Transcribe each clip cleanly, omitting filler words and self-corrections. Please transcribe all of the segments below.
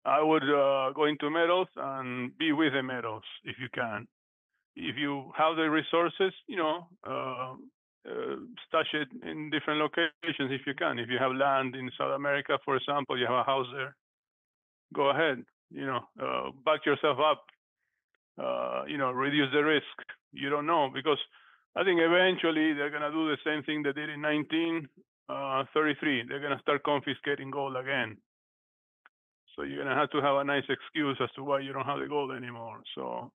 I would go into metals and be with the metals if you can. If you have the resources, stash it in different locations if you can. If you have land in South America, for example, you have a house there, go ahead. Back yourself up. Reduce the risk. You don't know because I think eventually they're gonna do the same thing they did in 1933. They're gonna start confiscating gold again. So you're gonna have to have a nice excuse as to why you don't have the gold anymore. So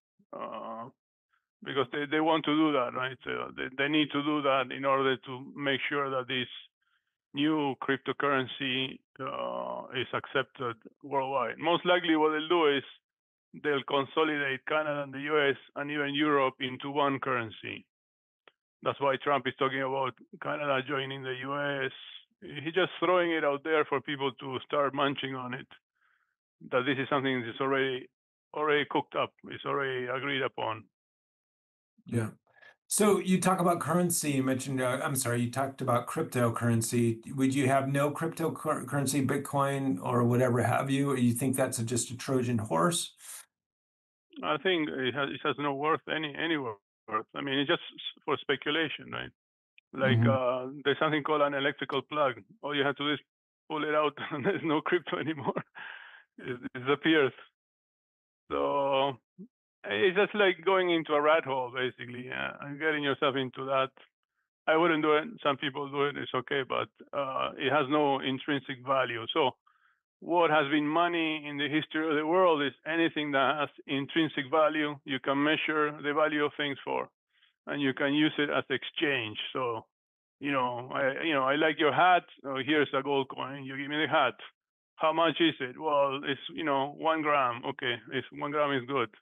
because they want to do that, right? They need to do that in order to make sure that this new cryptocurrency is accepted worldwide. Most likely, what they'll do is they'll consolidate Canada and the US and even Europe into one currency. That's why Trump is talking about Canada joining the US. He's just throwing it out there for people to start munching on it. That this is something that's already cooked up. It's already agreed upon. Yeah. So you talk about currency, you mentioned, I'm sorry, you talked about cryptocurrency. Would you have no cryptocurrency, Bitcoin or whatever have you, or you think that's just a Trojan horse? I think it has no worth any worth. I mean, it's just for speculation, right? Like Hmm. there's something called an electrical plug. All you have to do is pull it out, and there's no crypto anymore. It disappears. So it's just like going into a rat hole, basically, and getting yourself into that. I wouldn't do it. Some people do it. It's okay, but it has no intrinsic value. So what has been money in the history of the world is anything that has intrinsic value. You can measure the value of things for, and you can use it as exchange. So, I like your hat. Oh, here's a gold coin. You give me the hat. How much is it? Well, it's 1 gram. Okay, it's 1 gram is good.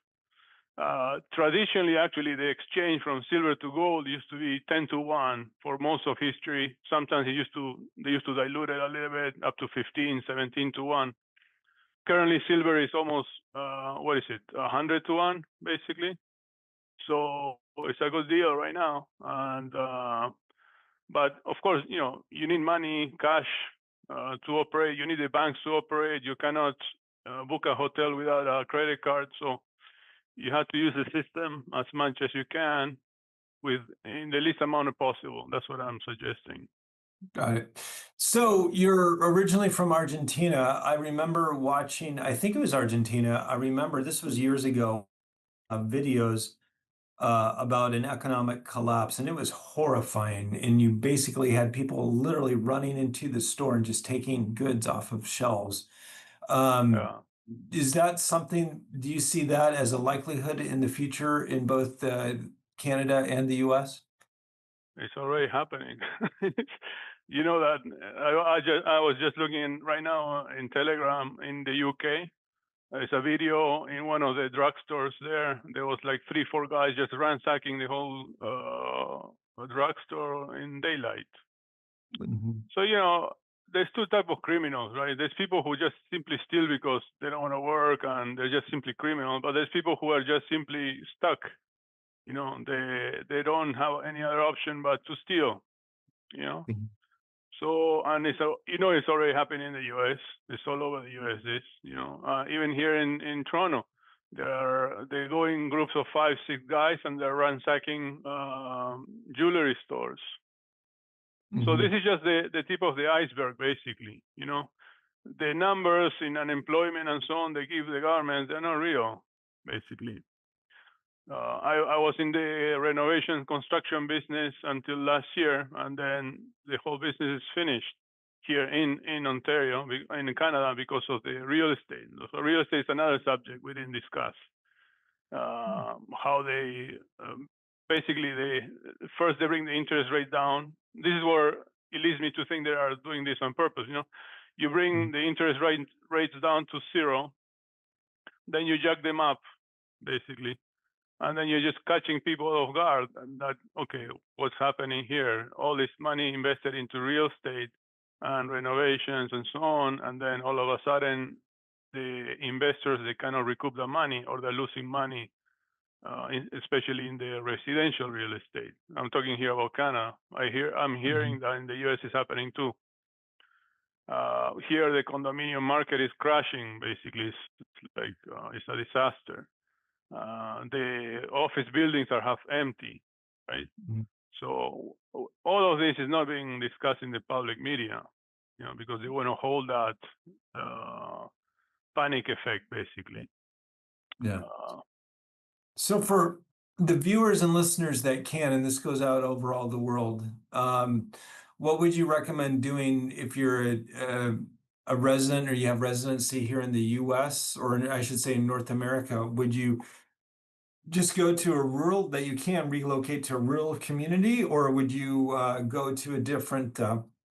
Traditionally, actually, the exchange from silver to gold used to be 10 to 1 for most of history. Sometimes they used to dilute it a little bit up to 15, 17 to 1. Currently, silver is almost what is it, 100 to 1, basically. So it's a good deal right now. And but of course, you need money, cash to operate. You need the banks to operate. You cannot book a hotel without a credit card. So you have to use the system as much as you can in the least amount possible. That's what I'm suggesting. Got it. So you're originally from Argentina. I remember watching, I think it was Argentina. I remember this was years ago, videos about an economic collapse, and it was horrifying. And you basically had people literally running into the store and just taking goods off of shelves. Um, Yeah, is that something, do you see that as a likelihood in the future in both Canada and the US? it's already happening. You know that I was just looking right now in Telegram in the UK. There's a video in one of the drugstores there. There was like 3, 4 guys just ransacking the whole drugstore in daylight. Mhm. So there's two type of criminals, right? There's people who just simply steal because they don't want to work and they're just simply criminal. But there's people who are just simply stuck. They don't have any other option but to steal. You know. So and it's already happening in the U.S. It's all over the U.S. Even here in Toronto, they go in groups of 5, 6 guys and they're ransacking jewelry stores. So this Mhm. is just the tip of the iceberg, basically. The numbers in unemployment and so on they give the government, they're not real, basically. I was in the renovation construction business until last year, and then the whole business is finished here in Ontario, in Canada, because of the real estate. So real estate is another subject we didn't discuss. How they basically first they bring the interest rate down. This is where it leads me to think they are doing this on purpose. You bring the interest rates down to zero, then you jack them up, basically, and then you're just catching people off guard. And that, okay, what's happening here? All this money invested into real estate and renovations and so on, and then all of a sudden, the investors they cannot recoup the money or they're losing money especially in the residential real estate. I'm talking here about Canada. I'm Mhm. hearing that in the U.S. is happening too. Here, the condominium market is crashing. Basically, it's a disaster. The office buildings are half empty, right? Mhm. So all of this is not being discussed in the public media, because they want to hold that panic effect, basically. Yeah. Uh, So for the viewers and listeners that can, and this goes out over all the world, what would you recommend doing if you're a resident or you have residency here in the US, or I should say in North America? Would you just go to a rural, that you can relocate to a rural community, or would you go to a different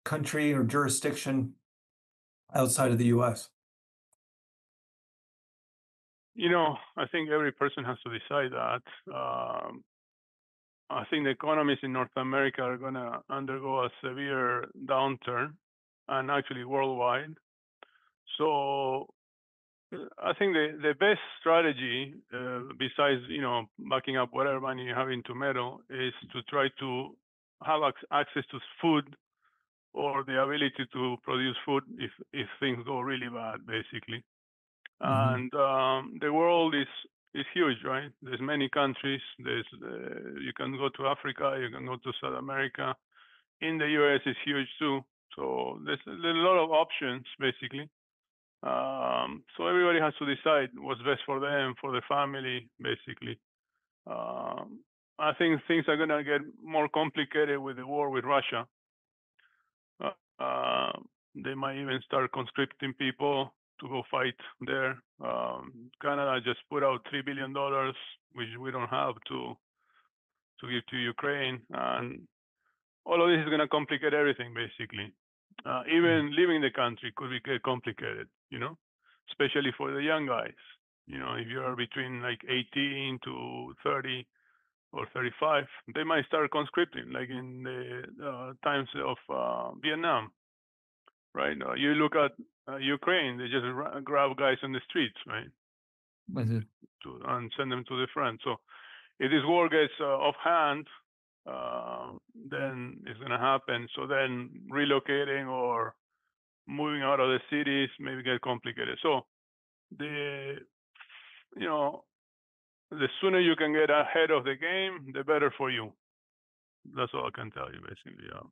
country or jurisdiction outside of the US? I think every person has to decide that. I think the economies in North America are going to undergo a severe downturn, and actually worldwide. So I think the best strategy, besides backing up whatever money you have into metal, is to try to have access to food, or the ability to produce food if things go really bad, basically. Mhm. And the world is huge, right? There's many countries. You can go to Africa, you can go to South America. In the US is huge too. So there's a lot of options, basically. So everybody has to decide what's best for them, for the family, basically. I think things are going to get more complicated with the war with Russia. Uh, uh, they might even start conscripting people to go fight there. Canada just put out $3 billion, which we don't have to give to Ukraine, and all of this is going to complicate everything, basically. Even leaving the country could get complicated, especially for the young guys. If you're between like 18 to 30 or 35, they might start conscripting, like in the times of Vietnam, right? You look at Ukraine, they just grab guys on the streets, right, Mhm. and send them to the front. So if this war gets off hand, then it's going to happen. So then relocating or moving out of the cities maybe get complicated. So the you know the sooner you can get ahead of the game, the better for you. That's all I can tell you, basically. Yeah.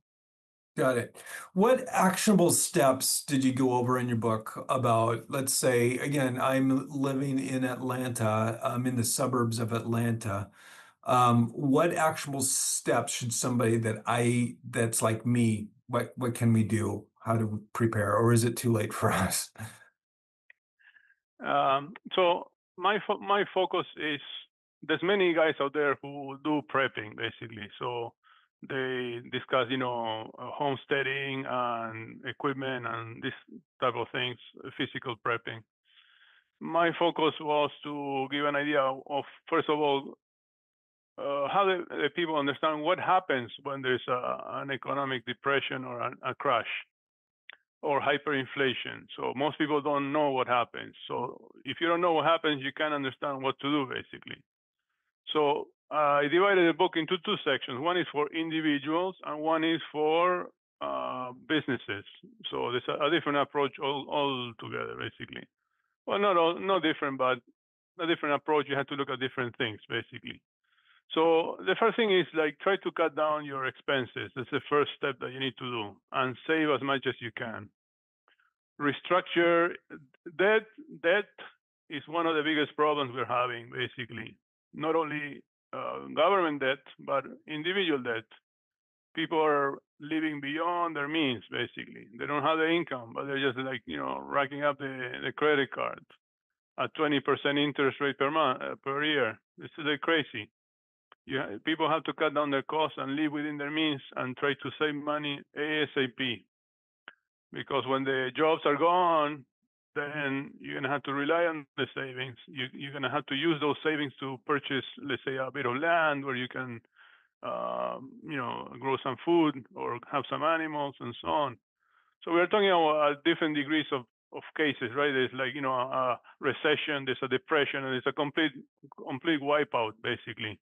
Got it. What actionable steps did you go over in your book about, let's say, again, I'm living in Atlanta, I'm in the suburbs of Atlanta. What actionable steps should somebody that's like me, what can we do? How to prepare? Or is it too late for us? So my focus is, there's many guys out there who do prepping, basically. So they discuss homesteading and equipment and this type of things, physical prepping. My focus was to give an idea of, first of all, how the people understand what happens when there's an economic depression or a crash or hyperinflation. So most people don't know what happens. So if you don't know what happens, you can't understand what to do, basically. So I divided the book into two sections. One is for individuals, and one is for businesses. So there's a different approach all together, basically. Well, not different, but a different approach. You have to look at different things, basically. So the first thing is, like, try to cut down your expenses. That's the first step that you need to do, and save as much as you can. Restructure debt. Debt is one of the biggest problems we're having, basically. Not only government debt, but individual debt. People are living beyond their means, basically. They don't have the income, but they're just like, racking up the credit card at 20% interest rate per month, per year. This is like crazy. People have to cut down their costs and live within their means and try to save money ASAP. Because when the jobs are gone, then you're going to have to rely on the savings. You're going to have to use those savings to purchase, let's say, a bit of land where you can, grow some food or have some animals and so on. So we're talking about different degrees of cases, right? There's like, a recession, there's a depression, and there's a complete wipeout, basically.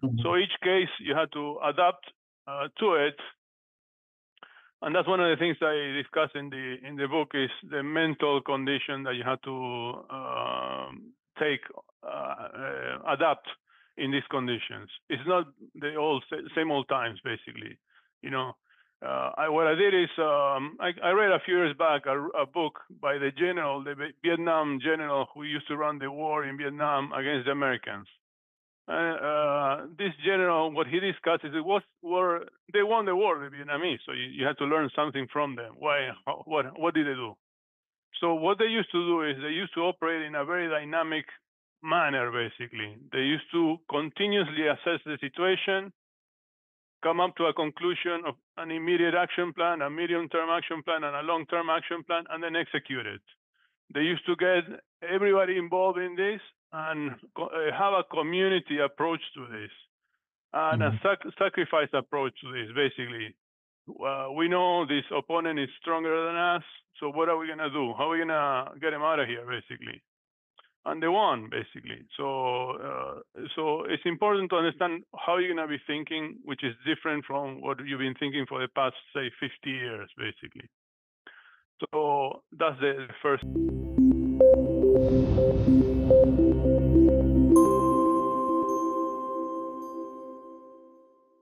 Mhm. So each case you have to adapt to it, And that's one of the things I discuss in the book is the mental condition that you have to adapt in these conditions. It's not the same old times, basically. What I did is I read a few years back a book by the Vietnam general who used to run the war in Vietnam against the Americans. This general, what he discusses, they won the war, the Vietnamese. So you had to learn something from them. Why? What did they do? So what they used to do is they used to operate in a very dynamic manner. Basically, they used to continuously assess the situation, come up to a conclusion of an immediate action plan, a medium-term action plan, and a long-term action plan, and then execute it. They used to get everybody involved in this and have a community approach to this and a sacrifice approach to this. Basically, we know this opponent is stronger than us, so what are we going to do? How are we going to get him out of here, basically? And they won, basically. So it's important to understand how you're going to be thinking, which is different from what you've been thinking for the past, say, 50 years, basically. So that's the first.